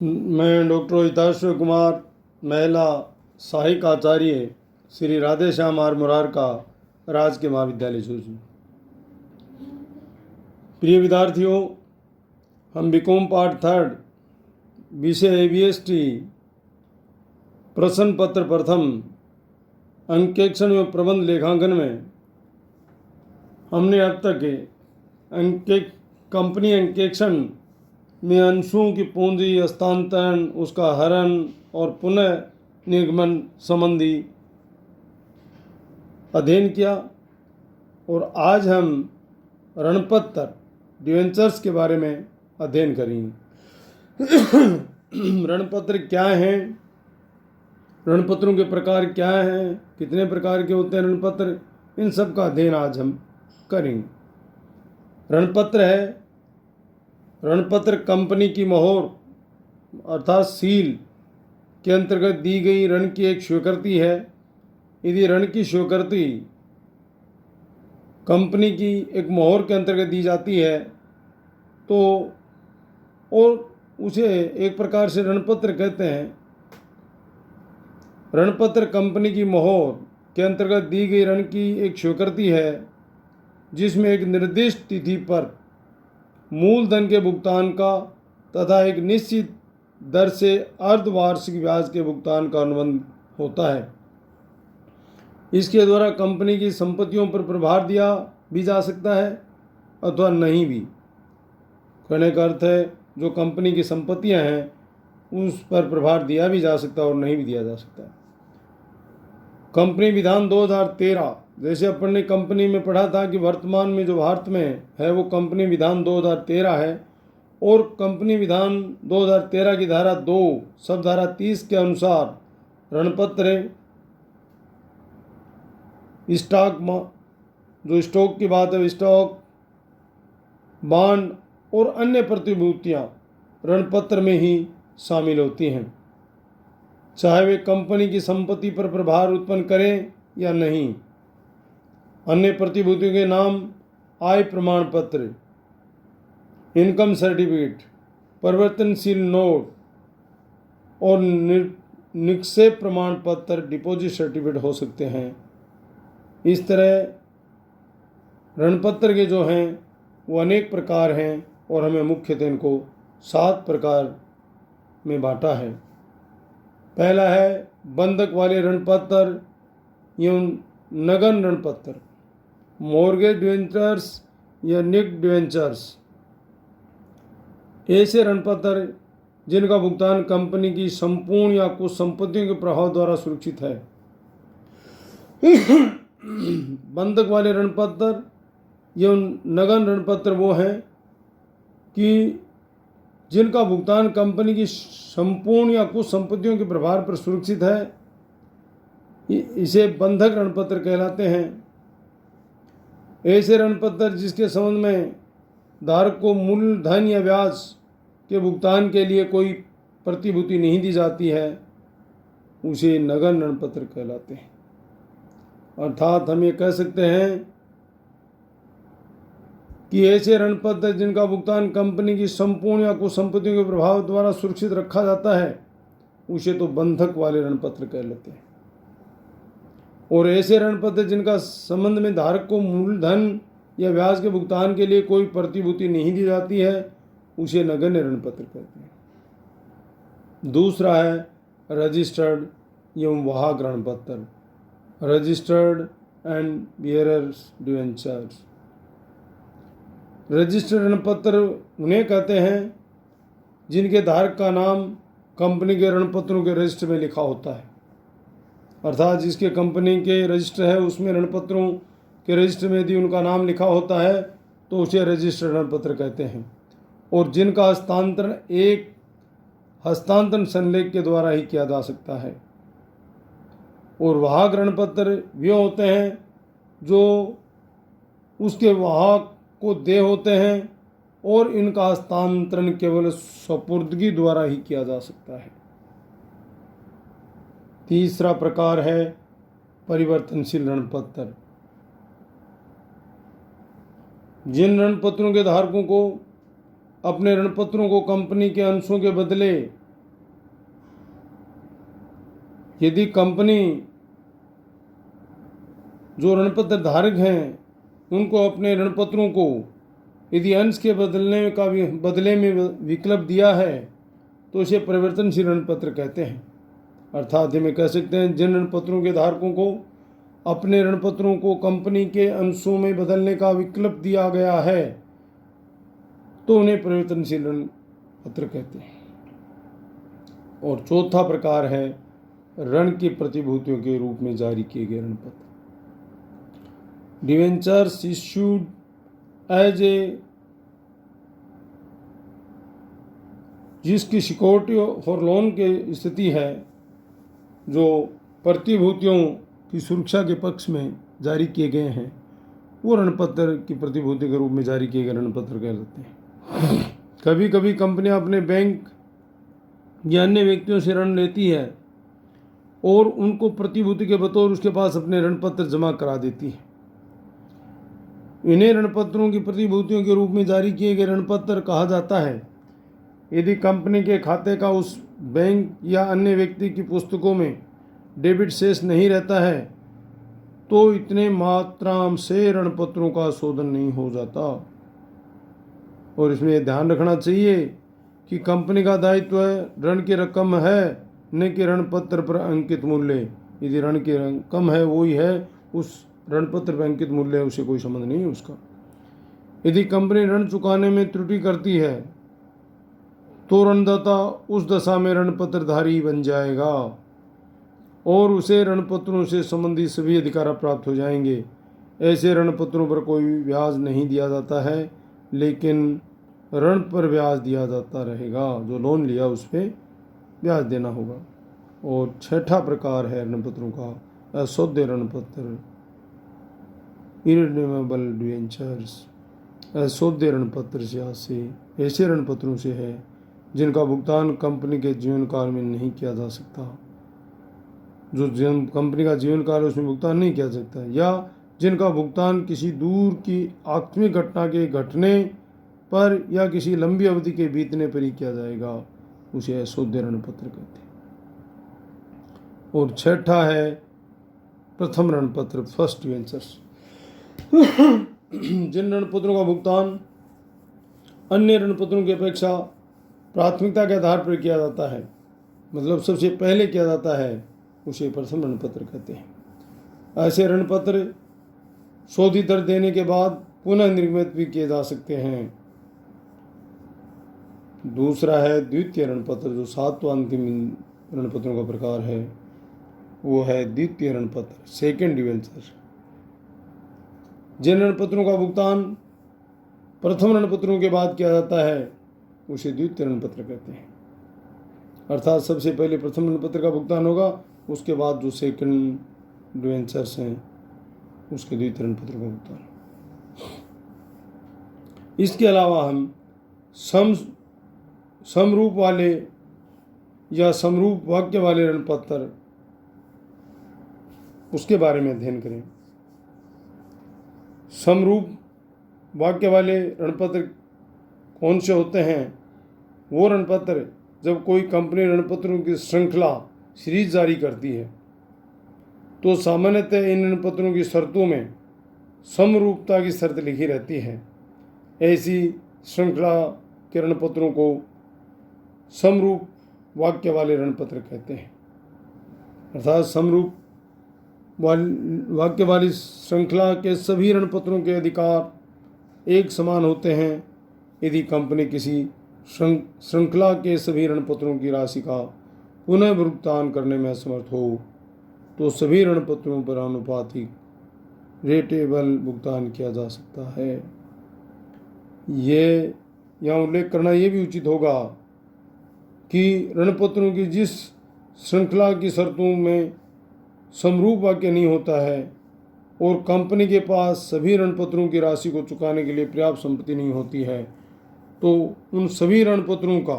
मैं डॉक्टर हिताश्व कुमार, महिला सहायक आचार्य, श्री राधे श्याम आर मुरार का राजकीय महाविद्यालय सूचना। प्रिय विद्यार्थियों, हम बीकॉम पार्ट 3 विषय एबीएसटी प्रश्न पत्र प्रथम अंकेक्षण एवं प्रबंध लेखांकन में हमने अब तक कंपनी अंकेक्षण में अंशों की पूंजी हस्तांतरण, उसका हरण और पुनः निर्गमन संबंधी अध्ययन किया। और आज हम ऋणपत्र डिवेंचर्स के बारे में अध्ययन करेंगे। ऋणपत्र क्या हैं, ऋणपत्रों के प्रकार क्या हैं, कितने प्रकार के होते हैं ऋणपत्र, इन सब का अध्ययन आज हम करेंगे। ऋणपत्र है, ऋणपत्र कंपनी की मोहर अर्थात सील के अंतर्गत दी गई ऋण की एक स्वीकृति है। यदि ऋण की स्वीकृति कंपनी की एक मोहर के अंतर्गत दी जाती है तो और उसे एक प्रकार से ऋणपत्र कहते हैं। ऋणपत्र कंपनी की मोहर के अंतर्गत दी गई ऋण की एक स्वीकृति है जिसमें एक निर्दिष्ट तिथि पर मूलधन के भुगतान का तथा एक निश्चित दर से अर्धवार्षिक ब्याज के भुगतान का अनुबंध होता है। इसके द्वारा कंपनी की संपत्तियों पर प्रभार दिया भी जा सकता है अथवा नहीं भी। कहने का अर्थ है, जो कंपनी की संपत्तियां हैं उस पर प्रभार दिया भी जा सकता है और नहीं भी दिया जा सकता है। कंपनी विधान 2013, जैसे अपन ने कंपनी में पढ़ा था कि वर्तमान में जो भारत में है वो कंपनी विधान 2013 है। और कंपनी विधान 2013 की धारा 2 सब धारा 30 के अनुसार ऋणपत्र जो स्टॉक की बात है, स्टॉक, बॉन्ड और अन्य प्रतिभूतियां ऋणपत्र में ही शामिल होती हैं, चाहे वे कंपनी की संपत्ति पर प्रभार उत्पन्न करें या नहीं। अन्य प्रतिभूतियों के नाम आय प्रमाण पत्र, इनकम सर्टिफिकेट, परिवर्तनशील नोट और निक्षेप प्रमाण पत्र, डिपॉजिट सर्टिफिकेट हो सकते हैं। इस तरह ऋणपत्र के जो हैं वो अनेक प्रकार हैं और हमें मुख्यतः इनको 7 प्रकार में बांटा है। पहला है बंधक वाले ऋणपत्र एवं नगन ऋणपत्र, मॉर्गेज डिवेंचर्स या निक्ड डिवेंचर्स। ऐसे ऋणपत्र जिनका भुगतान कंपनी की संपूर्ण या कुछ संपत्तियों के प्रभाव द्वारा सुरक्षित है। बंधक वाले ऋणपत्र एवं नगन ऋणपत्र वो हैं कि जिनका भुगतान कंपनी की संपूर्ण या कुछ संपत्तियों के प्रभार पर सुरक्षित है, इसे बंधक ऋणपत्र कहलाते हैं। ऐसे ऋणपत्र जिसके संबंध में धारक को मूलधन या ब्याज के भुगतान के लिए कोई प्रतिभूति नहीं दी जाती है, उसे नगन ऋणपत्र कहलाते हैं। अर्थात हम ये कह सकते हैं कि ऐसे ऋणपत्र जिनका भुगतान कंपनी की संपूर्ण या कुछ संपत्तियों के प्रभाव द्वारा सुरक्षित रखा जाता है, उसे तो बंधक वाले ऋणपत्र कहलाते हैं। और ऐसे ऋणपत्र जिनका संबंध में धारक को मूलधन या ब्याज के भुगतान के लिए कोई प्रतिभूति नहीं दी जाती है, उसे नगण्य ऋणपत्र कहते हैं। दूसरा है रजिस्टर्ड एवं वाहक ऋणपत्र, registered and bearers debentures. Registered ऋणपत्र उन्हें कहते हैं जिनके धारक का नाम कंपनी के ऋणपत्रों के रजिस्टर में लिखा होता है। अर्थात जिसके कंपनी के रजिस्टर है उसमें ऋणपत्रों के रजिस्टर में यदि उनका नाम लिखा होता है तो उसे रजिस्टर्ड ऋणपत्र कहते हैं। और जिनका हस्तांतरण एक हस्तांतरण संलेख के द्वारा ही किया जा सकता है। और वाहक ऋणपत्र वे होते हैं जो उसके वाहक को दे होते हैं और इनका हस्तांतरण केवल सपुर्दगी द्वारा ही किया जा सकता है। तीसरा प्रकार है परिवर्तनशील ऋणपत्र। जिन ऋणपत्रों के धारकों को अपने ऋणपत्रों को कंपनी के अंशों के बदले यदि कंपनी जो ऋणपत्र धारक हैं उनको अपने ऋणपत्रों को यदि अंश के बदले में विकल्प दिया है तो इसे परिवर्तनशील ऋणपत्र कहते हैं। अर्थात हमें कह सकते हैं जिन ऋणपत्रों के धारकों को अपने ऋणपत्रों को कंपनी के अंशों में बदलने का विकल्प दिया गया है तो उन्हें परिवर्तनशील ऋणपत्र कहते हैं। और चौथा प्रकार है ऋण की प्रतिभूतियों के रूप में जारी किए गए ऋणपत्र। डिवेंचर्स इश्यूड एज ए जिसकी सिक्योरिटी फॉर लोन की स्थिति है, जो प्रतिभूतियों की सुरक्षा के पक्ष में जारी किए गए हैं, वो ऋणपत्र की प्रतिभूति के रूप में जारी किए गए ऋणपत्र कहलाते हैं। कभी कभी कंपनियां अपने बैंक या अन्य व्यक्तियों से ऋण लेती है और उनको प्रतिभूति के बतौर उसके पास अपने ऋणपत्र जमा करा देती है। इन्हें ऋणपत्रों की प्रतिभूतियों के रूप में जारी किए गए ऋणपत्र कहा जाता है। यदि कंपनी के खाते का उस बैंक या अन्य व्यक्ति की पुस्तकों में डेबिट शेष नहीं रहता है तो इतने मात्रा से ऋणपत्रों का शोधन नहीं हो जाता। और इसमें ध्यान रखना चाहिए कि कंपनी का दायित्व ऋण की रकम है, न कि ऋणपत्र पर अंकित मूल्य। यदि ऋण की रकम है वही है, उस ऋणपत्र पर अंकित मूल्य है उसे कोई संबंध नहीं है उसका। यदि कंपनी ऋण चुकाने में त्रुटि करती है तो ऋणदाता उस दशा में ऋणपत्रधारी बन जाएगा और उसे ऋणपत्रों से संबंधित सभी अधिकार प्राप्त हो जाएंगे। ऐसे ऋणपत्रों पर कोई ब्याज नहीं दिया जाता है, लेकिन ऋण पर ब्याज दिया जाता रहेगा। जो लोन लिया उस पर ब्याज देना होगा। और छठा प्रकार है ऋणपत्रों का अशुद्ध ऋणपत्र, इरिडीमेबल डिवेंचर्स। अशुद्ध ऋणपत्र से ऐसे ऋणपत्रों से है जिनका भुगतान कंपनी के जीवन काल में नहीं किया जा सकता। जो कंपनी का जीवन काल है उसमें भुगतान नहीं किया जा सकता, या जिनका भुगतान किसी दूर की आकस्मिक घटना के घटने पर या किसी लंबी अवधि के बीतने पर ही किया जाएगा, उसे अशुद्ध ऋणपत्र कहते हैं। और छठा है प्रथम ऋणपत्र, फर्स्ट डिवेंचर्स। जिन ऋणपत्रों का भुगतान अन्य ऋणपत्रों की अपेक्षा प्राथमिकता के आधार पर किया जाता है, मतलब सबसे पहले किया जाता है, उसे प्रथम ऋणपत्र कहते हैं। ऐसे ऋणपत्र शोधित दर देने के बाद पुनः निर्मित भी किए जा सकते हैं। दूसरा है द्वितीय ऋणपत्र, जो सातवां अंतिम ऋणपत्रों का प्रकार है, वो है द्वितीय ऋणपत्र, सेकेंड डिवेंचर। जिन ऋणपत्रों का भुगतान प्रथम ऋणपत्रों के बाद किया जाता है उसे द्वितीय ऋणपत्र कहते हैं। अर्थात सबसे पहले प्रथम ऋणपत्र का भुगतान होगा, उसके बाद जो सेकंड डिवेंचर्स हैं उसके द्वितीय ऋणपत्र का भुगतान। इसके अलावा हम समरूप वाले या समरूप वाक्य वाले ऋणपत्र उसके बारे में अध्ययन करें। समरूप वाक्य वाले ऋणपत्र कौन से होते हैं? वो ऋणपत्र जब कोई कंपनी ऋणपत्रों की श्रृंखला सीरीज जारी करती है तो सामान्यतः इन ऋणपत्रों की शर्तों में समरूपता की शर्त लिखी रहती है। ऐसी श्रृंखला के ऋणपत्रों को समरूप वाक्य वाले ऋणपत्र कहते हैं। अर्थात समरूप वाक्य वाली श्रृंखला के सभी ऋणपत्रों के अधिकार एक समान होते हैं। यदि कंपनी किसी श्रृंखला के सभी ऋणपत्रों की राशि का पुनः भुगतान करने में असमर्थ हो तो सभी ऋणपत्रों पर आनुपातिक रेटेबल भुगतान किया जा सकता है। ये यहाँ उल्लेख करना ये भी उचित होगा कि ऋणपत्रों की जिस श्रृंखला की शर्तों में समरूप वाक्य नहीं होता है और कंपनी के पास सभी ऋणपत्रों की राशि को चुकाने के लिए पर्याप्त संपत्ति नहीं होती है तो उन सभी ऋणपत्रों का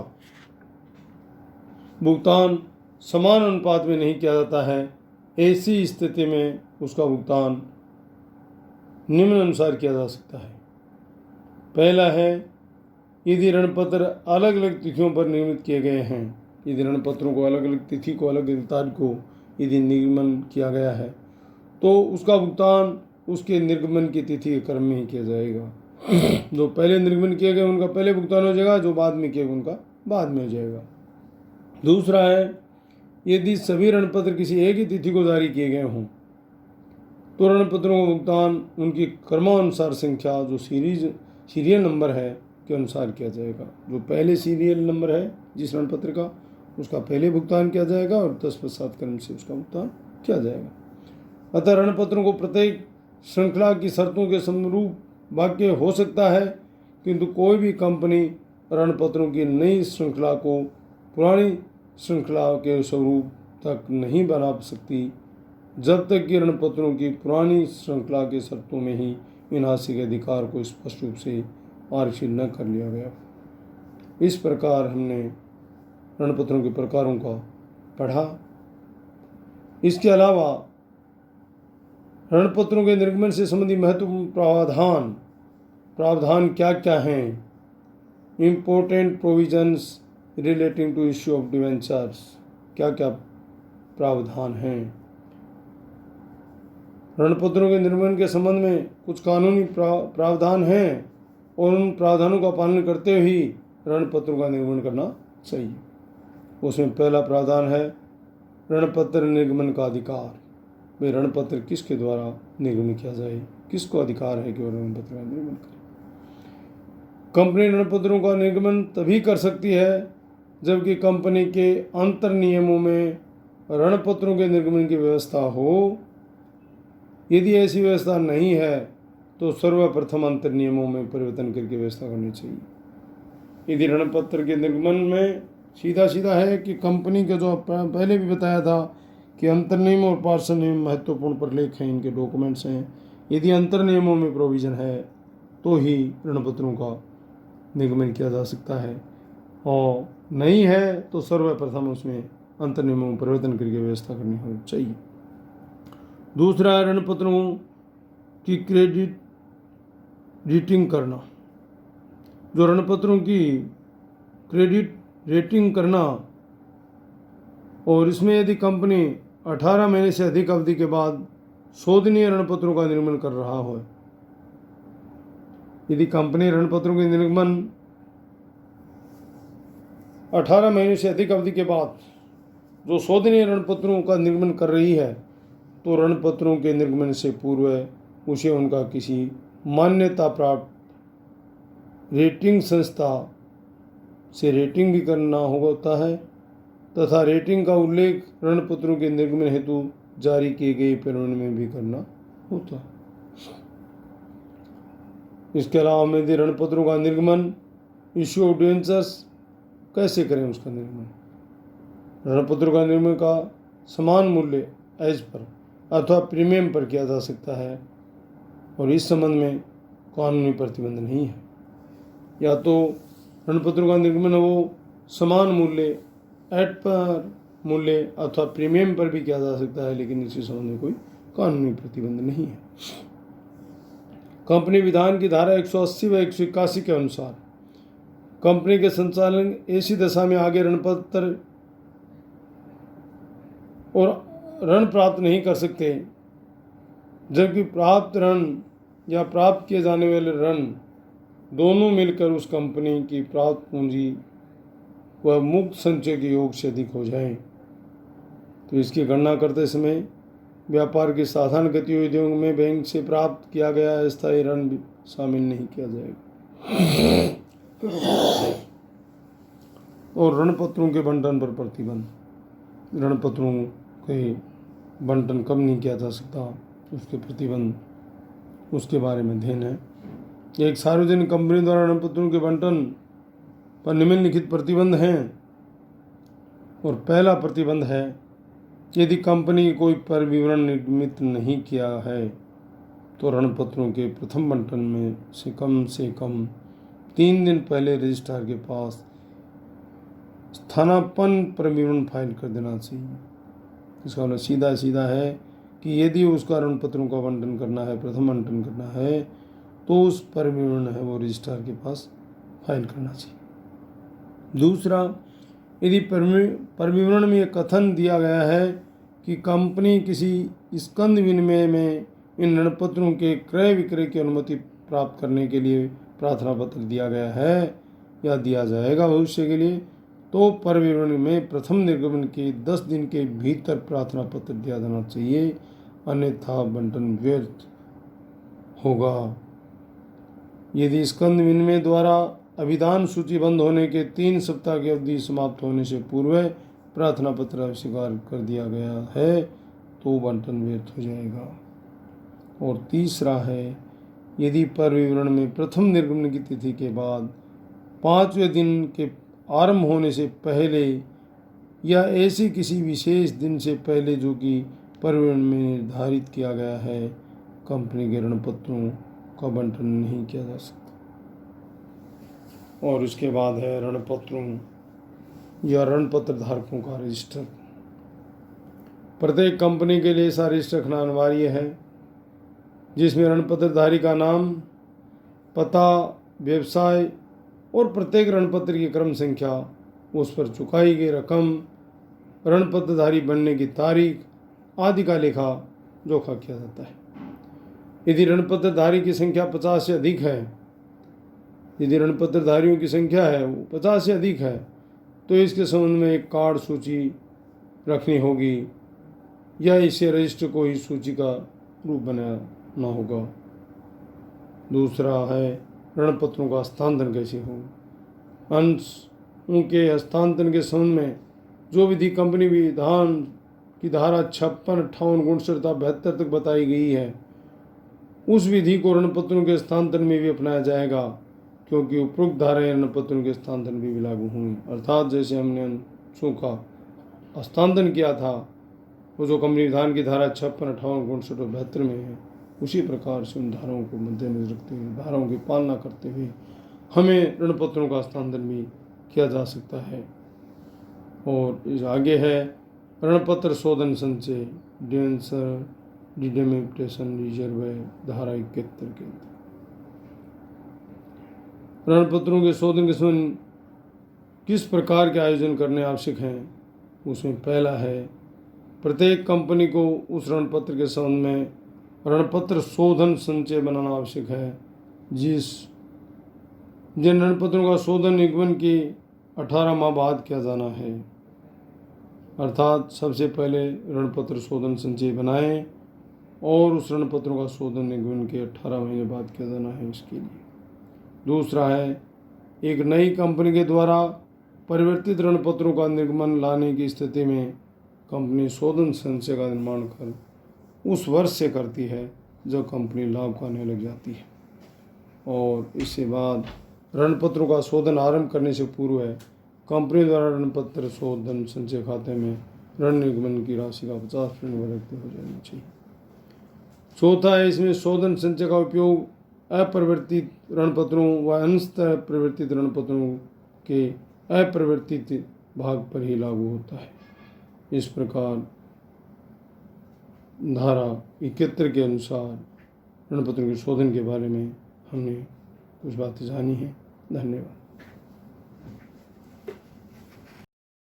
भुगतान समान अनुपात में नहीं किया जाता है। ऐसी स्थिति में उसका भुगतान निम्नानुसार किया जा सकता है। पहला है यदि ऋणपत्र अलग अलग तिथियों पर निर्मित किए गए हैं। यदि ऋणपत्रों को अलग अलग तिथि को, अलग अलग तारीख को यदि निर्गमन किया गया है तो उसका भुगतान उसके निर्गमन की तिथि के क्रम में ही किया जाएगा। जो पहले निर्गमन किए गए उनका पहले भुगतान हो जाएगा, जो बाद में किए गए उनका बाद में हो जाएगा। दूसरा है, यदि सभी ऋणपत्र किसी एक ही तिथि को जारी किए गए हों तो ऋणपत्रों का भुगतान उनकी क्रमानुसार संख्या जो सीरियल नंबर है के अनुसार किया जाएगा। जो पहले सीरियल नंबर है जिस ऋणपत्र का, उसका पहले भुगतान किया जाएगा और 10 क्रम से उसका भुगतान किया जाएगा। अतः ऋणपत्रों को प्रत्येक श्रृंखला की शर्तों के समरूप वाक्य हो सकता है, किंतु कोई भी कंपनी ऋणपत्रों की नई श्रृंखला को पुरानी श्रृंखला के स्वरूप तक नहीं बना सकती जब तक कि ऋणपत्रों की पुरानी श्रृंखला के शर्तों में ही इन हासिल के अधिकार को स्पष्ट रूप से आरक्षित न कर लिया गया। इस प्रकार हमने ऋणपत्रों के प्रकारों का पढ़ा। इसके अलावा ऋणपत्रों के निर्गमन से संबंधित महत्वपूर्ण प्रावधान क्या क्या हैं? Important provisions relating to issue of debentures, क्या क्या प्रावधान हैं? ऋणपत्रों के निर्गमन के संबंध में कुछ कानूनी प्रावधान हैं और उन प्रावधानों का पालन करते हुए ही ऋणपत्रों का निर्गमन करना चाहिए। उसमें पहला प्रावधान है ऋणपत्र निर्गमन का अधिकार। वे ऋणपत्र किसके द्वारा निर्गमन किया जाए, किसको अधिकार है कि वह ऋणपत्र का निर्गमन करे। कंपनी ऋणपत्रों का निर्गमन तभी कर सकती है जबकि कंपनी के अंतर नियमों में ऋणपत्रों के निर्गमन की व्यवस्था हो। यदि ऐसी व्यवस्था नहीं है तो सर्वप्रथम अंतर नियमों में परिवर्तन करके व्यवस्था करनी चाहिए। यदि ऋणपत्र के निर्गमन में सीधा है कि कंपनी का जो पहले भी बताया था कि अंतर नियम और पार्षद नियम महत्वपूर्ण प्रलेख हैं, इनके डॉक्यूमेंट्स हैं। यदि अंतर नियमों में प्रोविज़न है तो ही ऋणपत्रों का निर्गमन किया जा सकता है, और नहीं है तो सर्वप्रथम उसमें अंतर नियमों में परिवर्तन करके व्यवस्था करनी होनी चाहिए। दूसरा, ऋणपत्रों की क्रेडिट रेटिंग करना। जो ऋणपत्रों की क्रेडिट रेटिंग करना, और इसमें यदि कंपनी 18 महीने से अधिक अवधि के बाद शोधनीय ऋणपत्रों का निर्गमन कर रहा हो, यदि कंपनी ऋणपत्रों के निर्गमन 18 महीने से अधिक अवधि के बाद जो शोधनीय ऋणपत्रों का निर्गमन कर रही है तो ऋणपत्रों के निर्गमन से पूर्व उसे उनका किसी मान्यता प्राप्त रेटिंग संस्था से रेटिंग भी करना होता है तथा रेटिंग का उल्लेख ऋणपत्रों के निर्गमन हेतु जारी किए गए पेरोल में भी करना होता है। इसके अलावा यदि ऋणपत्रों का निर्गमन इश्यू ऑफ डिवेंचर्स कैसे करें, उसका निर्गमन ऋणपत्रों का निर्गमन का समान मूल्य एज पर अथवा प्रीमियम पर किया जा सकता है और इस संबंध में कानूनी प्रतिबंध नहीं है। या तो ऋणपत्रों का निर्गमन वो समान मूल्य एड पर मूल्य अथवा प्रीमियम पर भी किया जा सकता है, लेकिन इसी संबंध में कोई कानूनी प्रतिबंध नहीं है। कंपनी विधान की धारा 180 व 181 के अनुसार कंपनी के संचालन ऐसी दशा में आगे ऋणपत्र और ऋण प्राप्त नहीं कर सकते जबकि प्राप्त ऋण या प्राप्त किए जाने वाले ऋण दोनों मिलकर उस कंपनी की प्राप्त पूंजी व मुक्त संचय के योग से अधिक हो जाएं। तो इसकी गणना करते समय व्यापार की साधारण गतिविधियों में बैंक से प्राप्त किया गया अस्थायी ऋण भी शामिल नहीं किया जाएगा। और ऋणपत्रों के बंटन पर प्रतिबंध, ऋणपत्रों के बंटन कब नहीं किया जा सकता उसके प्रतिबंध, उसके बारे में ध्यान है। एक सार्वजनिक कंपनी द्वारा ऋणपत्रों के बंटन पर निम्नलिखित प्रतिबंध हैं। और पहला प्रतिबंध है, यदि कंपनी कोई पर विवरण निर्मित नहीं किया है तो ऋणपत्रों के प्रथम बंटन में से कम 3 दिन पहले रजिस्ट्रार के पास स्थानापन्न पर विवरण फाइल कर देना चाहिए। इसका मतलब सीधा है कि यदि उसका ऋणपत्रों का बंटन करना है, प्रथम बंटन करना है, तो उस पर विवरण है वो रजिस्ट्रार के पास फाइल करना चाहिए। दूसरा, यदि पर विवरण में यह कथन दिया गया है कि कंपनी किसी स्कंद विनिमय में इन ऋणपत्रों के क्रय विक्रय की अनुमति प्राप्त करने के लिए प्रार्थना पत्र दिया गया है या दिया जाएगा भविष्य के लिए, तो पर विवरण में प्रथम निर्गमन के 10 दिन के भीतर प्रार्थना पत्र दिया जाना चाहिए, अन्यथा बंटन व्यर्थ होगा। यदि स्कंद विनिमय द्वारा अभिधान सूची बंद होने के 3 सप्ताह की अवधि समाप्त होने से पूर्व प्रार्थना पत्र अस्वीकार कर दिया गया है तो बंटन व्यर्थ हो जाएगा। और तीसरा है, यदि पर विवरण में प्रथम निर्गमन की तिथि के बाद 5वें दिन के आरंभ होने से पहले या ऐसे किसी विशेष दिन से पहले जो कि पर विवरण में निर्धारित किया गया है, कंपनी के ऋणपत्रों का बंटन नहीं किया जा सकता। और उसके बाद है ऋणपत्रों या ऋणपत्र धारकों का रजिस्टर। प्रत्येक कंपनी के लिए ऐसा रजिस्टर रखना अनिवार्य है जिसमें ऋणपत्रधारी का नाम, पता, व्यवसाय और प्रत्येक ऋणपत्र की क्रम संख्या, उस पर चुकाई गई रकम, ऋणपत्रधारी बनने की तारीख आदि का लेखा जोखा किया जाता है। यदि ऋणपत्रधारी की संख्या 50 से अधिक है, यदि ऋणपत्रधारियों की संख्या है वो 50 से अधिक है, तो इसके संबंध में एक कार्ड सूची रखनी होगी या इसे रजिस्टर को ही सूची का रूप बनाना होगा। दूसरा है ऋणपत्रों का हस्तांतरण कैसे हो। अंशों के हस्तांतरण के संबंध में जो विधि कंपनी विधान की धारा 56, 58, 59 तथा 72 तक बताई गई है, उस विधि को ऋणपत्रों के हस्तांतरण में भी अपनाया जाएगा, क्योंकि उपरोक्त धाराएं ऋणपत्रों के हस्तांतरण में भी लागू होंगी। अर्थात जैसे हमने अंशों का हस्तांतरण किया था वो जो कंपनी विधान की धारा 56, 58, 59 और 72 में है, उसी प्रकार से उन धाराओं को मद्देनजर रखते हुए, धाराओं की पालना करते हुए हमें ऋणपत्रों का हस्तांतरण भी किया जा सकता है। और इस आगे है ऋणपत्र शोधन संचय, डिवेंचर डिडेमिटेशन रिजर्व, धारा 71 के अंदर ऋणपत्रों के शोधन के संबंध किस प्रकार के आयोजन करने आवश्यक हैं। उसमें पहला है, प्रत्येक कंपनी को उस ऋणपत्र के संबंध में ऋणपत्र शोधन संचय बनाना आवश्यक है, जिन ऋणपत्रों का शोधन निगमन के 18 माह बाद किया जाना है। अर्थात सबसे पहले ऋणपत्र शोधन संचय बनाएं और उस ऋणपत्रों का शोधन निगमन के 18 महीने बाद किया जाना है इसके लिए। दूसरा है, एक नई कंपनी के द्वारा परिवर्तित ऋणपत्रों का निर्गमन लाने की स्थिति में कंपनी शोधन संचय का निर्माण कर उस वर्ष से करती है जब कंपनी लाभ खाने लग जाती है। और इसके बाद ऋणपत्रों का शोधन आरंभ करने से पूर्व है, कंपनी द्वारा ऋणपत्र शोधन संचय खाते में ऋण निर्गमन की राशि का 50% वृद्धि हो जानी चाहिए। चौथा है, इसमें शोधन संचय का उपयोग अपरिवर्तित ऋणपत्रों व अंशतः परिवर्तित ऋणपत्रों के अपरिवर्तित भाग पर ही लागू होता है। इस प्रकार धारा 71 के अनुसार ऋणपत्रों के शोधन के बारे में हमने कुछ बातें जानी हैं। धन्यवाद।